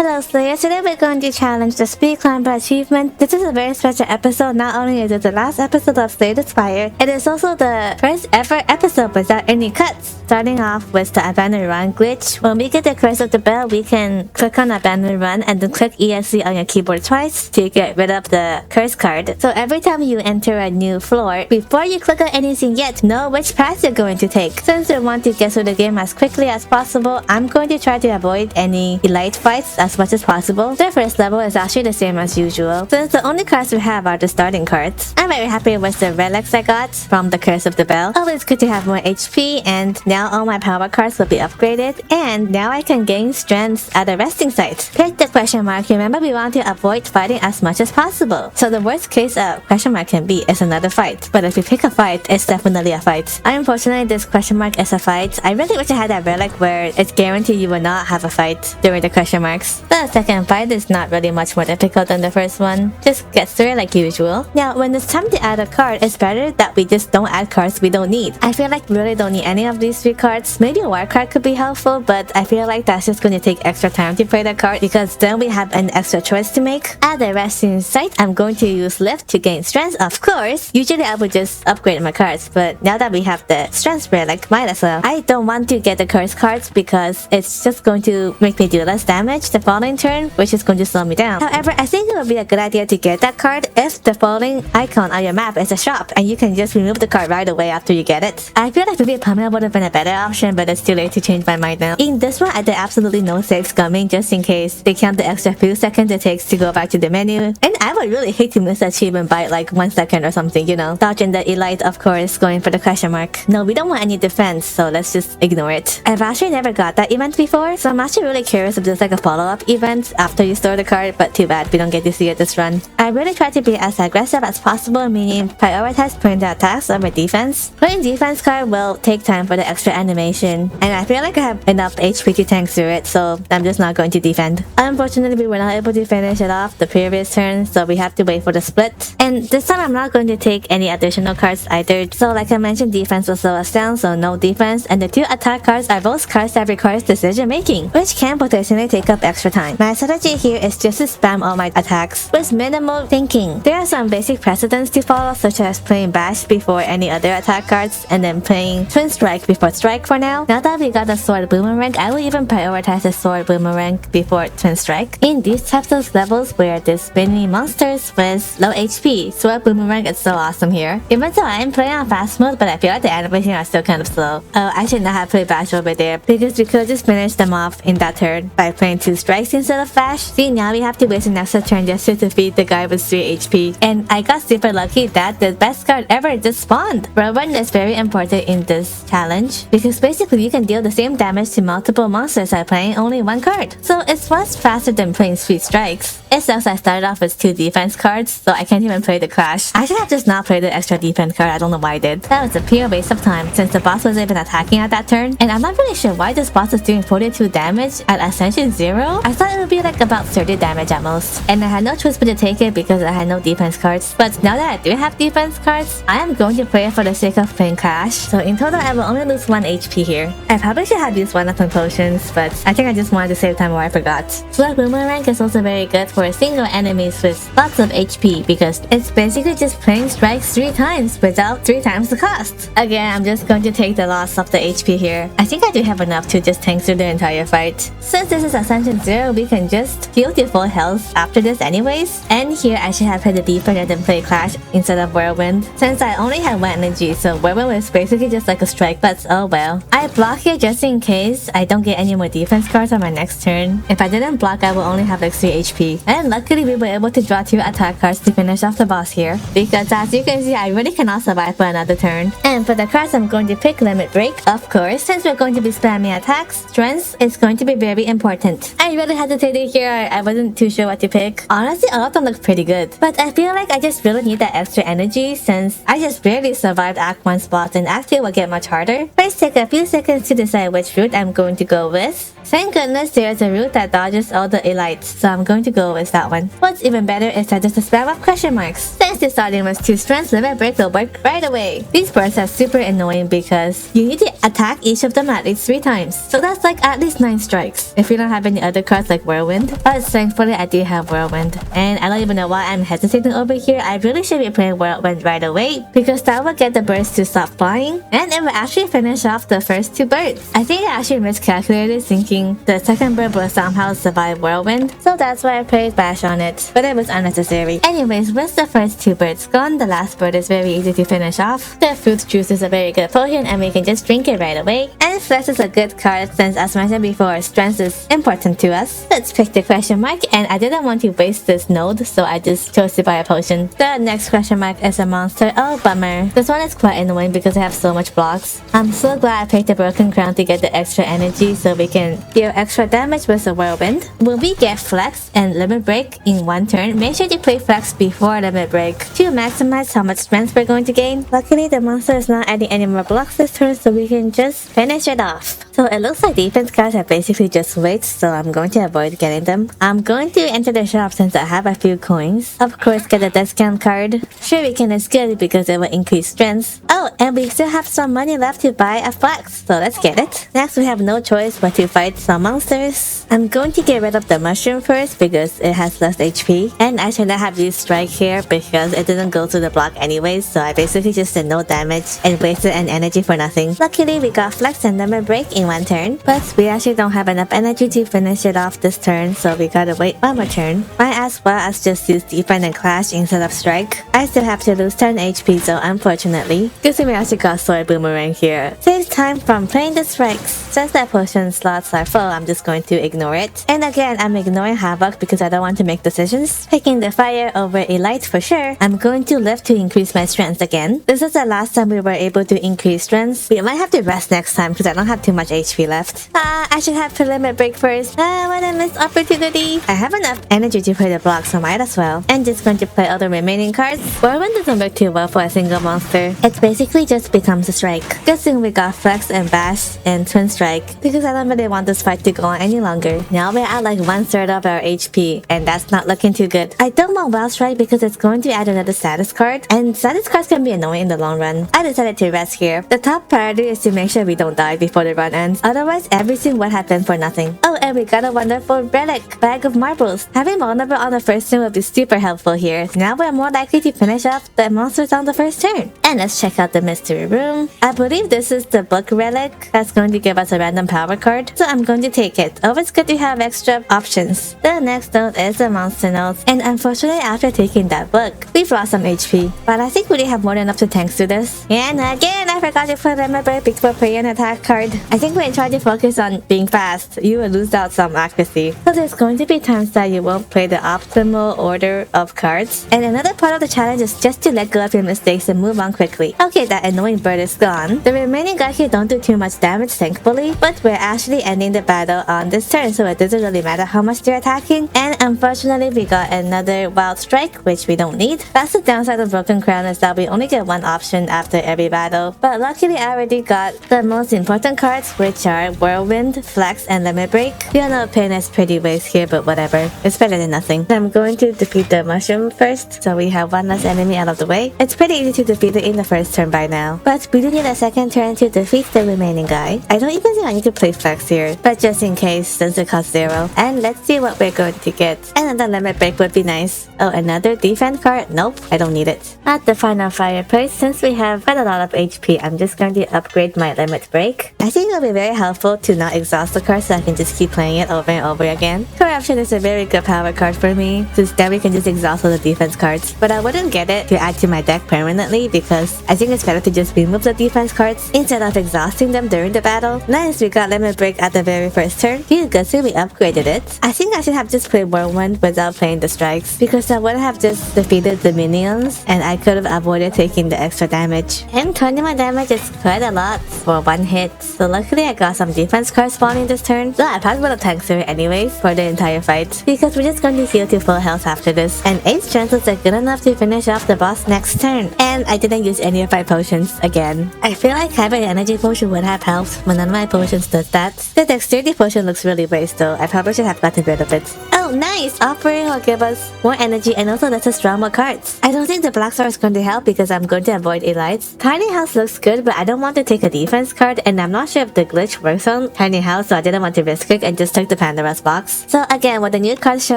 Hello Slayer, today we're going to challenge the Speed Climber achievement. This is a very special episode. Not only is it the last episode of Slayer the Spire, it is also the first ever episode without any cuts. Starting off with the abandoned run glitch. When we get the curse of the bell, we can click on abandoned run and then click ESC on your keyboard twice to get rid of the curse card. So every time you enter a new floor, before you click on anything yet, know which path you're going to take. Since we want to get through the game as quickly as possible, I'm going to try to avoid any elite fights as much as possible. The first level is actually the same as usual, since the only cards we have are the starting cards. I'm very happy with the relics I got from the curse of the bell. Always good to have more HP, and now all my power cards will be upgraded, and now I can gain strengths at a resting site. Pick the question mark. Remember, we want to avoid fighting as much as possible. So the worst case a question mark can be is another fight, but if you pick a fight, it's definitely a fight. Unfortunately, this question mark is a fight. I really wish I had that relic where it's guaranteed you will not have a fight during the question marks. The second fight is not really much more difficult than the first one. Just get through it like usual. Now, when it's time to add a card, it's better that we just don't add cards we don't need. I feel like we really don't need any of these three cards. Maybe a war card could be helpful, but I feel like that's just going to take extra time to play the card because then we have an extra choice to make. At the resting site, I'm going to use lift to gain strength, of course. Usually I would just upgrade my cards, but now that we have the strength relic, might as well. I don't want to get the curse cards because it's just going to make me do less damage the following turn, which is going to slow me down. However, I think it would be a good idea to get that card if the following icon on your map is a shop and you can just remove the card right away after you get it. I feel like maybe a permanent would have been a better option, but it's too late to change my mind now. In this one, I did absolutely no save scumming just in case they count the extra few seconds it takes to go back to the menu. And I would really hate to miss the achievement by like 1 second or something, you know. Dodging the elite, of course, going for the question mark. No, we don't want any defense, so let's just ignore it. I've actually never got that event before, so I'm actually really curious if there's like a follow-up event after you store the card, but too bad we don't get to see it this run. I really try to be as aggressive as possible, meaning prioritize putting the attacks over defense. Putting defense card will take time for the extra animation, and I feel like I have enough HP to tank through it, so I'm just not going to defend. Unfortunately, we were not able to finish it off the previous turn, so we have to wait for the split. And this time I'm not going to take any additional cards either, so like I mentioned, defense will slow us down, so no defense, and the two attack cards are both cards that requires decision making, which can potentially take up extra time. My strategy here is just to spam all my attacks with minimal thinking. There are some basic precedents to follow, such as playing bash before any other attack cards and then playing twin strike before strike for now. Now that we got the sword boomerang, I will even prioritize the sword boomerang before twin strike. In these types of levels where there's spinning monsters with low HP, sword boomerang is so awesome here. Even though I am playing on fast mode, but I feel like the animations are still kind of slow. Oh, I should not have played bash over there because we could just finish them off in that turn by playing 2 strikes instead of bash. See, now we have to waste an extra turn just to defeat the guy with 3 HP. And I got super lucky that the best card ever just spawned. Whirlwind is very important in this challenge because basically you can deal the same damage to multiple monsters by playing only 1 card. So it's much faster than playing 3 strikes. It sucks I started off with 2 defense cards, so I can't even play the clash. I should have just not played the extra defense card. I don't know why I did. That was a pure waste of time since the boss wasn't even attacking at that turn, and I'm not really sure why this boss is doing 42 damage at Ascension 0. I thought it would be like about 30 damage at most, and I had no choice but to take it because I had no defense cards. But now that I do have defense cards, I am going to play it for the sake of playing clash. So in total, I will only lose 1 HP here. I probably should have used 1-up potions, but I think I just wanted to save time or I forgot. Sword boomerang is also very good for single enemies with lots of HP because it's basically just playing strikes 3 times without 3 times the cost. Again, I'm just going to take the loss of the HP here. I think I do have enough to just tank through the entire fight. Since this is Ascension 0, we can just heal to full health after this anyways. And here I should have played the defense and then play Clash instead of Whirlwind, since I only had 1 energy, so Whirlwind was basically just like a strike, but oh well. I block here just in case I don't get any more defense cards on my next turn. If I didn't block, I will only have like 3 HP. And luckily we were able to draw 2 attack cards to finish off the boss here, because as you can see, I really cannot survive for another turn. And for the cards, I'm going to pick Limit Break, of course, since we're going to be spamming attacks. Strength is going to be very important. I really hesitated here. I wasn't too sure what to pick. Honestly, all of them look pretty good, but I feel like I just really need that extra energy since I just barely survived Act 1 spots and Act 2 will get much harder. First, take a few seconds to decide which route I'm going to go with. Thank goodness there's a route that dodges all the elites, so I'm going to go with that one. What's even better is that there's a spam of question marks. Since you're starting with 2 strengths, limit break will work right away. These birds are super annoying because you need to attack each of them at least 3 times. So that's like at least 9 strikes. If you don't have any other cards like Whirlwind. But thankfully I do have Whirlwind. And I don't even know why I'm hesitating over here. I really should be playing Whirlwind right away because that will get the birds to stop flying and it will actually finish off the first 2 birds. I think I actually miscalculated thinking the second bird will somehow survive Whirlwind. So that's why I played Bash on it. But it was unnecessary. Anyways, with the first 2 birds gone, the last bird is very easy to finish off. The fruit juice is a very good potion and we can just drink it right away. And Flex is a good card since, as mentioned before, strength is important to us. Let's pick the question mark, and I didn't want to waste this node, so I just chose to buy a potion. The next question mark is a monster. Oh, bummer. This one is quite annoying because I have so much blocks. I'm so glad I picked the Broken Crown to get the extra energy so we can deal extra damage with the Whirlwind. When we get Flex and Limit Break in 1 turn, make sure to play Flex before Limit Break to maximize how much strength we're going to gain. Luckily, the monster is not adding any more blocks this turn, so we can just finish it off. So it looks like defense cards are basically just weights, so I'm going to avoid getting them. I'm going to enter the shop since I have a few coins. Of course, get a discount card. Shuriken is good because it will increase strength. Oh, and we still have some money left to buy a Flex, so let's get it. Next, we have no choice but to fight some monsters. I'm going to get rid of the mushroom first because it has less HP. And I should not have used strike here because it didn't go through the block anyways, so I basically just did no damage and wasted an energy for nothing. Luckily, we got Flex and Limit Break in 1 turn, but we actually don't have enough energy to finish it off this turn, so we gotta wait 1 more turn. Might as well as just use Defend and Clash instead of Strike. I still have to lose 10 HP though, unfortunately. Good thing we actually got Sword Boomerang here. Saves time from playing the strikes. Since that potion slots are full, I'm just going to ignore it. And again, I'm ignoring Havoc because I don't want to make decisions. Picking the Fire over Elite for sure. I'm going to live to increase my strength again. This is the last time we were able to increase strength. We might have to rest next time because I don't have too much HP left. I should have to Limit Break first. What a missed opportunity. I have enough energy to play the block, so might as well. And just going to play all the remaining cards. Whirlwind doesn't work too well for a single monster. It basically just becomes a strike. Good thing we got Flex and Bash and Twin Strike because I don't really want this fight to go on any longer. Now we're at like 1/3 of our HP and that's not looking too good. I don't want Wild Strike because it's going to add another status card and status cards can be annoying in the long run. I decided to rest here. The top priority is to make sure we don't die before the run ends. Otherwise, everything would happen for nothing. Oh, and we got a wonderful relic, Bag of Marbles. Having vulnerable on the first turn will be super helpful here. Now we're more likely to finish off the monsters on the first turn. And let's check out the mystery room. I believe this is the book relic that's going to give us a random power card, so I'm going to take it. Always good to have extra options. The next node is the monster node, and unfortunately after taking that book, we've lost some HP. But I think we really have more than enough to tank through this. And again, I forgot to put Limit Break before playing an attack card. I think when you try to focus on being fast, you will lose out some accuracy. So there's going to be times that you won't play the optimal order of cards. And another part of the challenge is just to let go of your mistakes and move on quickly. Okay, that annoying bird is gone. The remaining guys here don't do too much damage, thankfully, but we're actually ending the battle on this turn, so it doesn't really matter how much they're attacking. And unfortunately, we got another Wild Strike, which we don't need. That's the downside of Broken Crown, is that we only get 1 option after every battle. But luckily, I already got the most important cards, which are Whirlwind, Flex, and Limit Break. We all know Pain is pretty waste here, but whatever. It's better than nothing. I'm going to defeat the mushroom first, so we have 1 less enemy out of the way. It's pretty easy to defeat it in the first turn by now, but we do need a second turn to defeat the remaining guy. I don't even think I need to play Flex here, but just in case, since it costs 0. And let's see what we're going to get. Another Limit Break would be nice. Oh, another defense card? Nope, I don't need it. At the final fireplace, since we have quite a lot of HP, I'm just going to upgrade my Limit Break. I think it'll be very helpful to not exhaust the card so I can just keep playing it over and over again. Corruption is a very good power card for me, since then we can just exhaust all the defense cards. But I wouldn't get it to add to my deck permanently because I think it's better to just remove the defense cards instead of exhausting them during the battle. Nice, we got Limit Break at the very first turn. Good, good, so we upgraded it. I think I should have just played Whirlwind without playing the strikes because I would have just defeated the minions and I could have avoided taking the extra damage. And 21 damage is quite a lot for 1 hit, so luckily Luckily, I got some defense cards spawning this turn, so I probably would have tanked through it anyways for the entire fight, because we're just going to heal to full health after this, and 8 strength was good enough to finish off the boss next turn. And I didn't use any of my potions again. I feel like having an energy potion would have helped, but none of my potions does that. The dexterity potion looks really waste though. I probably should have gotten rid of it. Oh nice! Offering will give us more energy and also lets us draw more cards. I don't think the black star is going to help because I'm going to avoid elites. Tiny house looks good, but I don't want to take a defense card, and I'm not sure if the glitch works on tiny house, so I didn't want to risk it and just took the Pandora's box. So again, when the new cards show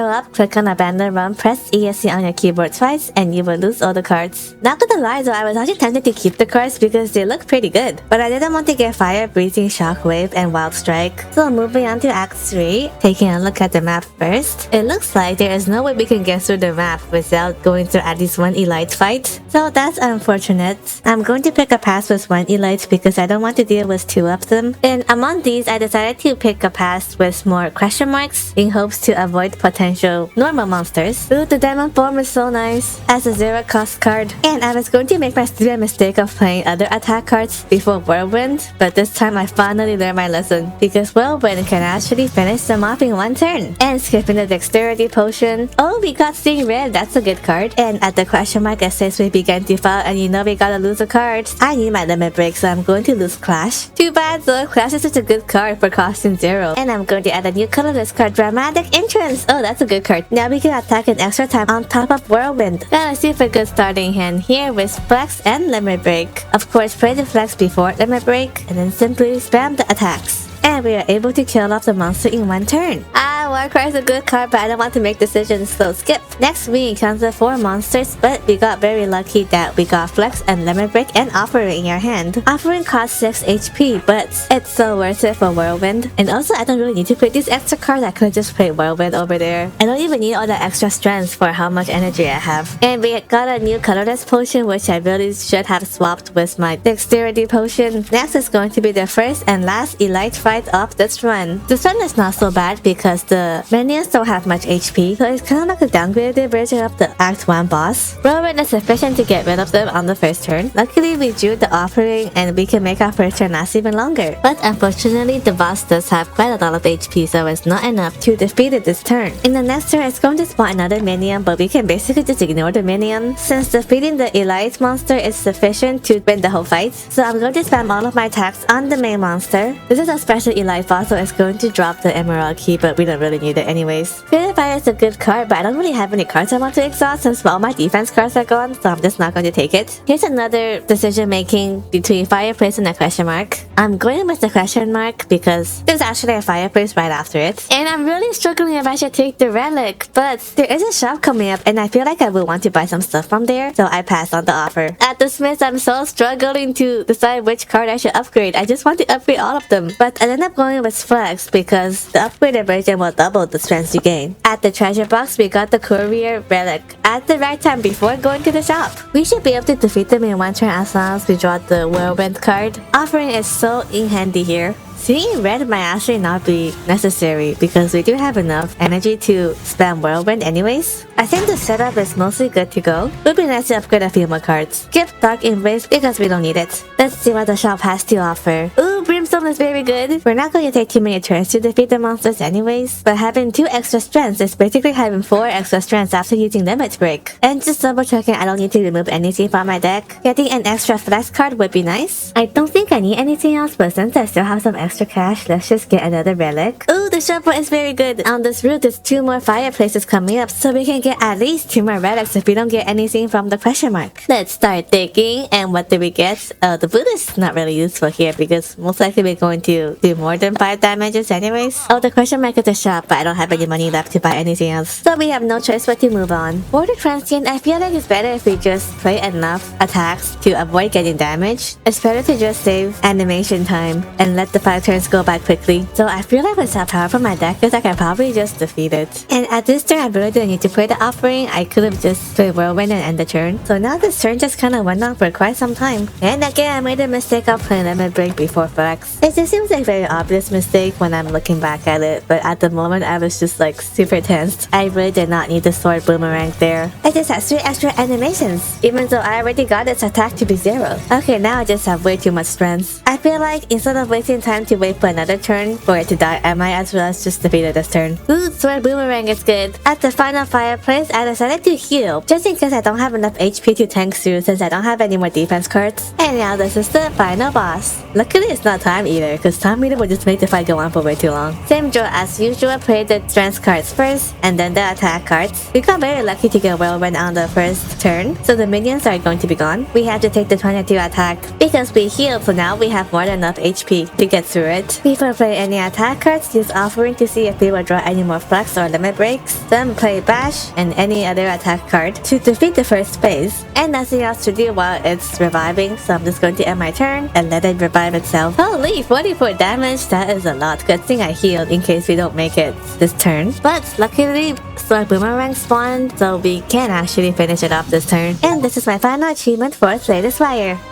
up, click on abandon run, press ESC on your keyboard twice, and you will lose all the cards. Not gonna lie though, I was actually tempted to keep the cards because they look pretty good, but I didn't want to get fire breathing, shockwave, and wild strike. So moving on to Act 3, taking a look at the map first. It looks like there is no way we can get through the map without going through at least one elite fight, so that's unfortunate. I'm going to pick a pass with one elite because I don't want to deal with 2 of them. And among these, I decided to pick a pass with more question marks in hopes to avoid potential normal monsters. Ooh, the diamond form is so nice as a 0 cost card. And I was going to make my stupid mistake of playing other attack cards before Whirlwind, but this time I finally learned my lesson because Whirlwind can actually finish them off in 1 turn. And skipping the dexterity potion. Oh, we got Seeing Red, that's a good card. And at the question mark it says we began to fall, and you know we gotta lose a card. I need my limit break, so I'm going to lose Clash. Too bad though, Clash is such a good card for costing 0. And I'm going to add a new colorless card, Dramatic Entrance. Oh, that's a good card. Now we can attack in extra time on top of Whirlwind. Gotta see if a good starting hand here with Flex and Limit Break. Of course, play the Flex before Limit Break, and then simply spam the attacks. And we are able to kill off the monster in 1 turn. Warcry is a good card, but I don't want to make decisions, so skip. Next we encounter 4 monsters, but we got very lucky that we got Flex and Limit Break and Offering in your hand. Offering costs 6 HP, but it's so worth it for Whirlwind. And also, I don't really need to play these extra cards. I could just play Whirlwind over there. I don't even need all the extra strength for how much energy I have. And we got a new colorless potion, which I really should have swapped with my dexterity potion. Next is going to be the first and last elite fight of this run. This one is not so bad because the minions don't have much HP, so it's kind of like a downgraded version of the Act 1 boss. Whirlwind is sufficient to get rid of them on the first turn. Luckily, we drew the Offering and we can make our first turn last even longer. But unfortunately, the boss does have quite a lot of HP, so it's not enough to defeat it this turn. In the next turn, it's going to spawn another minion, but we can basically just ignore the minion since defeating the elite monster is sufficient to win the whole fight. So I'm going to spam all of my attacks on the main monster. This is a special elite boss, so it's going to drop the emerald key, but we don't really need it anyways. Purify is a good card, but I don't really have any cards I want to exhaust since all my defense cards are gone, so I'm just not going to take it. Here's another decision making between Fireplace and a question mark. I'm going with the question mark because there's actually a Fireplace right after it. And I'm really struggling if I should take the relic, but there is a shop coming up and I feel like I would want to buy some stuff from there, so I passed on the offer. At the Smiths, I'm so struggling to decide which card I should upgrade. I just want to upgrade all of them, but I ended up going with Flex because the upgraded version will double the strength you gain. At the treasure box, we got the Courier Relic at the right time before going to the shop. We should be able to defeat them in 1 turn as long as we draw the Whirlwind card. Offering is so in handy here. Seeing Red might actually not be necessary because we do have enough energy to spam Whirlwind anyways. I think the setup is mostly good to go. It would be nice to upgrade a few more cards. Skip Dark Embrace because we don't need it. Let's see what the shop has to offer. Ooh, Brimstone is very good. We're not going to take too many turns to defeat the monsters anyways, but having 2 extra strengths is basically having 4 extra strengths after using Limit Break. And just double checking I don't need to remove anything from my deck. Getting an extra Flex card would be nice. I don't think I need anything else, but since I still have some extra cash, let's just get another relic. Ooh, the shuffle is very good. On this route, there's 2 more fireplaces coming up, so we can get at least 2 more relics if we don't get anything from the question mark. Let's start digging, and what do we get? The boot is not really useful here because most likely we're going to do more than 5 damages anyways. Oh, the question mark is a shop, but I don't have any money left to buy anything else, so we have no choice but to move on. For the transient, I feel like it's better if we just play enough attacks to avoid getting damage. It's better to just save animation time and let the 5 turns go by quickly. So I feel like with that power from my deck, I can probably just defeat it. And at this turn, I really didn't need to play the Offering. I could have just played Whirlwind and end the turn. So now this turn just kind of went on for quite some time. And again, I made a mistake of playing Limit Break before Flex. It just seems like a very obvious mistake when I'm looking back at it, but at the moment I was just like super tensed. I really did not need the sword boomerang there. I just had 3 extra animations, even though I already got its attack to be 0. Okay, now I just have way too much strength. I feel like instead of wasting time to wait for another turn for it to die, I might as well just defeat it this turn. Ooh, Sword Boomerang is good. At the final fireplace, I decided to heal, just in case I don't have enough HP to tank through since I don't have any more defense cards. And now this is the final boss. Luckily it's not time either, cause time meter would just make the fight go on for way too long. Same draw as usual, play the strength cards first, and then the attack cards. We got very lucky to get Whirlwind on the first turn, so the minions are going to be gone. We have to take the 22 attack because we healed, so now we have more than enough HP to get through it. Before play any attack cards, use Offering to see if we will draw any more Flux or Limit Breaks. Then play Bash and any other attack card to defeat the first phase. And nothing else to do while it's reviving, so I'm just going to end my turn and let it revive itself. Holy, 44 damage, that is a lot. Good thing I healed in case we don't make it this turn. But luckily, Sword Boomerang spawned, so we can actually finish it off this turn. And this is my final achievement for Slay the Spire.